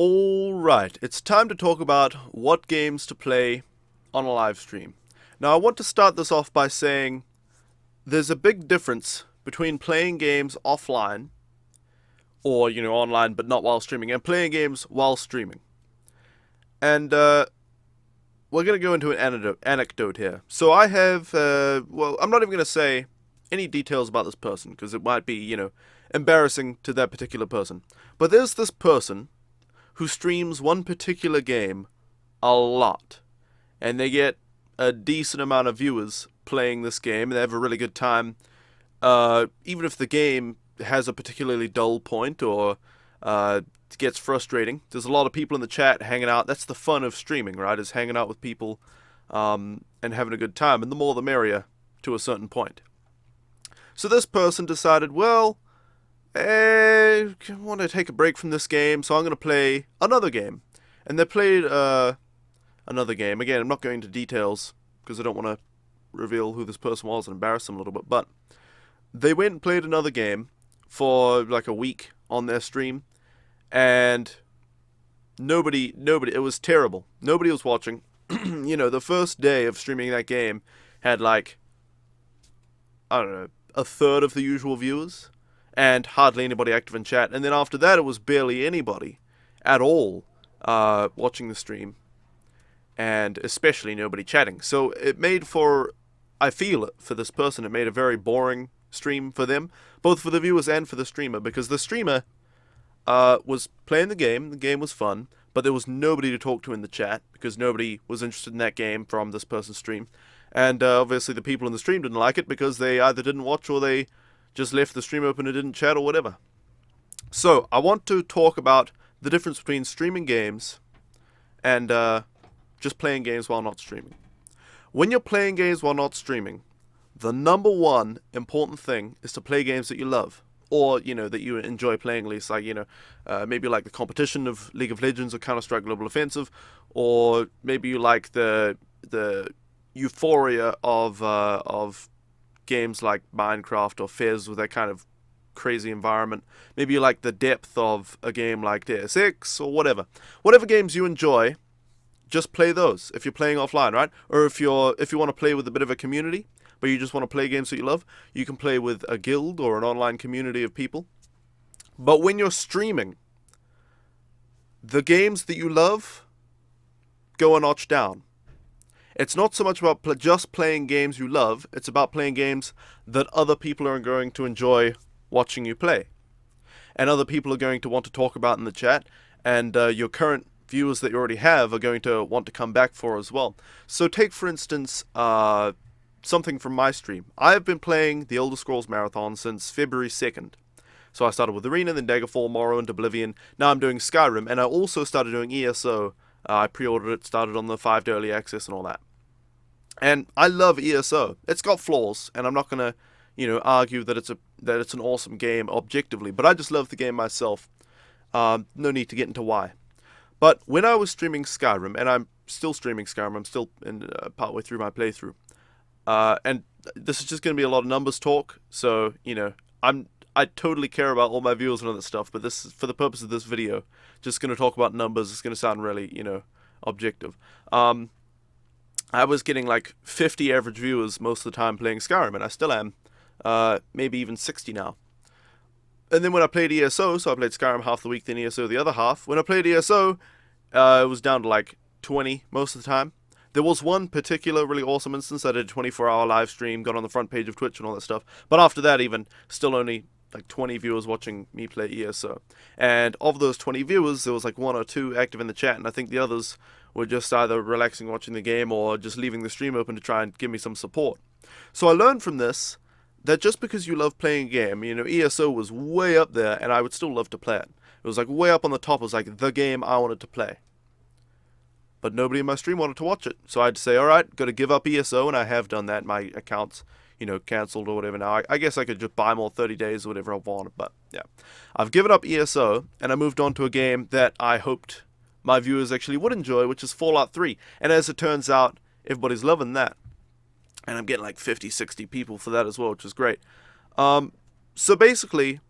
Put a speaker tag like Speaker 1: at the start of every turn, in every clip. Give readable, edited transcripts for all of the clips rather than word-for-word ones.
Speaker 1: Alright, it's time to talk about what games to play on a live stream. Now, I want to start this off by saying there's a big difference between playing games offline, or, online but not while streaming, and playing games while streaming. And, we're going to go into an anecdote here. So I have, I'm not even going to say any details about this person, because it might be, embarrassing to that particular person. But there's this person who streams one particular game a lot, and they get a decent amount of viewers playing this game, and they have a really good time, even if the game has a particularly dull point or gets frustrating. There's a lot of people in the chat hanging out. That's the fun of streaming, right? Is hanging out with people and having a good time, and the more the merrier to a certain point. So this person decided, well, I want to take a break from this game, so I'm going to play another game. And they played another game. Again, I'm not going into details because I don't want to reveal who this person was and embarrass them a little bit. But they went and played another game for like a week on their stream. And nobody, it was terrible. Nobody was watching. The first day of streaming that game had like, I don't know, a third of the usual viewers. And hardly anybody active in chat. And then after that, it was barely anybody at all watching the stream. And especially nobody chatting. So it made for, I feel it, for this person, it made a very boring stream for them. Both for the viewers and for the streamer. Because the streamer was playing the game was fun. But there was nobody to talk to in the chat. Because nobody was interested in that game from this person's stream. And obviously the people in the stream didn't like it because they either didn't watch or they just left the stream open and didn't chat or whatever. So, I want to talk about the difference between streaming games and just playing games while not streaming. When you're playing games while not streaming, the number one important thing is to play games that you love. Or, that you enjoy playing at least. Like, maybe like the competition of League of Legends or Counter-Strike Global Offensive. Or maybe you like the euphoria of games like Minecraft or Fez with that kind of crazy environment. Maybe you like the depth of a game like Deus Ex or whatever. Whatever games you enjoy, just play those if you're playing offline, right? Or if you want to play with a bit of a community, but you just want to play games that you love, you can play with a guild or an online community of people. But when you're streaming, the games that you love go a notch down. It's not so much about just playing games you love, it's about playing games that other people are going to enjoy watching you play. And other people are going to want to talk about in the chat, and your current viewers that you already have are going to want to come back for as well. So take, for instance, something from my stream. I have been playing the Elder Scrolls Marathon since February 2nd. So I started with Arena, then Daggerfall, Morrowind, Oblivion. Now I'm doing Skyrim, and I also started doing ESO. I pre-ordered it, started on the 5-day early access and all that. And I love ESO. It's got flaws, and I'm not gonna, argue that it's an awesome game objectively. But I just love the game myself. No need to get into why. But when I was streaming Skyrim, and I'm still streaming Skyrim, I'm still partway through my playthrough, and this is just gonna be a lot of numbers talk. So I totally care about all my viewers and all that stuff. But this, for the purpose of this video, just gonna talk about numbers. It's gonna sound really, objective. I was getting like 50 average viewers most of the time playing Skyrim, and I still am. Maybe even 60 now. And then when I played ESO, so I played Skyrim half the week, then ESO the other half. When I played ESO, it was down to like 20 most of the time. There was one particular really awesome instance. I did a 24-hour live stream, got on the front page of Twitch and all that stuff. But after that, even, still only like 20 viewers watching me play ESO. And of those 20 viewers, there was like 1 or 2 active in the chat, and I think the others were just either relaxing watching the game or just leaving the stream open to try and give me some support. So I learned from this that just because you love playing a game, ESO was way up there, and I would still love to play it. It was like way up on the top. It was like the game I wanted to play. But nobody in my stream wanted to watch it. So I'd say, alright, got to give up ESO, and I have done that. My account's, cancelled or whatever now. I guess I could just buy more 30 days or whatever I want, but yeah. I've given up ESO, and I moved on to a game that I hoped my viewers actually would enjoy, which is Fallout 3. And as it turns out, everybody's loving that. And I'm getting like 50, 60 people for that as well, which is great. So basically,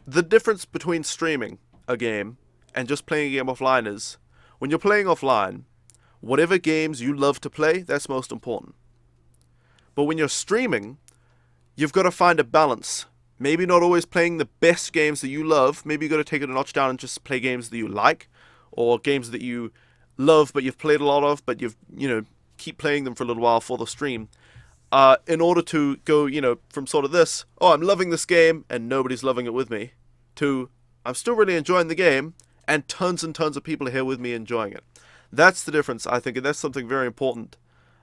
Speaker 1: the difference between streaming a game and just playing a game offline is, when you're playing offline, whatever games you love to play, that's most important. But when you're streaming, you've got to find a balance. Maybe not always playing the best games that you love. Maybe you've got to take it a notch down and just play games that you like, or games that you love but you've played a lot of, but you've, keep playing them for a little while for the stream. In order to go, from sort of this, oh, I'm loving this game and nobody's loving it with me, to I'm still really enjoying the game and tons of people are here with me enjoying it. That's the difference, I think, and that's something very important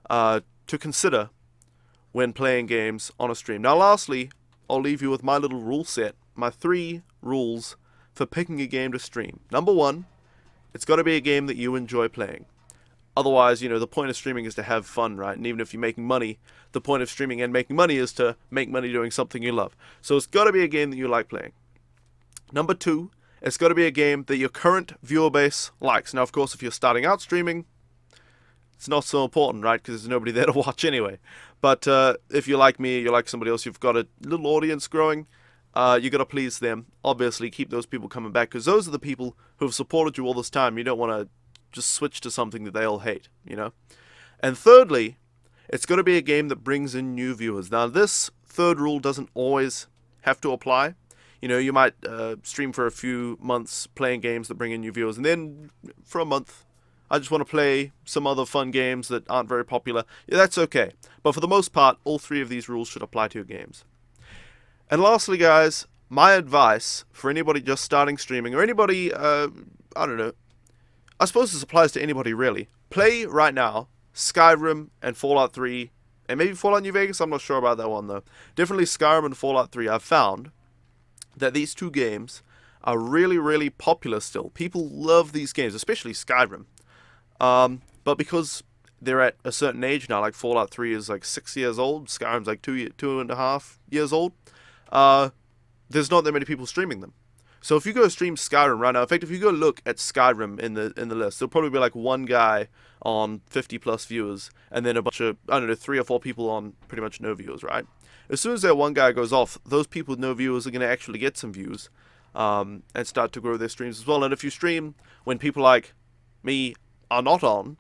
Speaker 1: to consider when playing games on a stream. Now, lastly, I'll leave you with my little rule set, my 3 rules for picking a game to stream. Number 1, it's got to be a game that you enjoy playing. Otherwise, the point of streaming is to have fun, right? And even if you're making money, the point of streaming and making money is to make money doing something you love. So it's got to be a game that you like playing. Number 2, it's got to be a game that your current viewer base likes. Now, of course, if you're starting out streaming, it's not so important, right? Because there's nobody there to watch anyway. But if you're like me, you're like somebody else, you've got a little audience growing, you got to please them. Obviously, keep those people coming back, because those are the people who have supported you all this time. You don't want to just switch to something that they all hate, And thirdly, it's got to be a game that brings in new viewers. Now, this third rule doesn't always have to apply. You might stream for a few months playing games that bring in new viewers, and then for a month, I just want to play some other fun games that aren't very popular. Yeah, that's okay. But for the most part, all 3 of these rules should apply to your games. And lastly, guys, my advice for anybody just starting streaming, or anybody, I don't know, I suppose this applies to anybody really. Play right now Skyrim and Fallout 3, and maybe Fallout New Vegas. I'm not sure about that one though. Definitely Skyrim and Fallout 3. I've found that these 2 games are really, really popular still. People love these games, especially Skyrim. But because they're at a certain age now, like Fallout 3 is like 6 years old, Skyrim's like 2.5 years old, there's not that many people streaming them. So if you go stream Skyrim right now, in fact, if you go look at Skyrim in the list, there'll probably be like one guy on 50 plus viewers, and then a bunch of, 3 or 4 people on pretty much no viewers, right? As soon as that one guy goes off, those people with no viewers are going to actually get some views, and start to grow their streams as well. And if you stream when people like me are not on,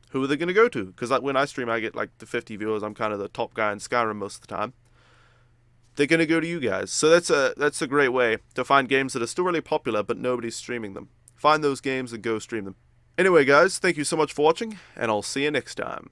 Speaker 1: who are they going to go to? Because when I stream, I get like the 50 viewers. I'm kind of the top guy in Skyrim most of the time. They're going to go to you guys. So that's a great way to find games that are still really popular, but nobody's streaming them. Find those games and go stream them. Anyway, guys, thank you so much for watching, and I'll see you next time.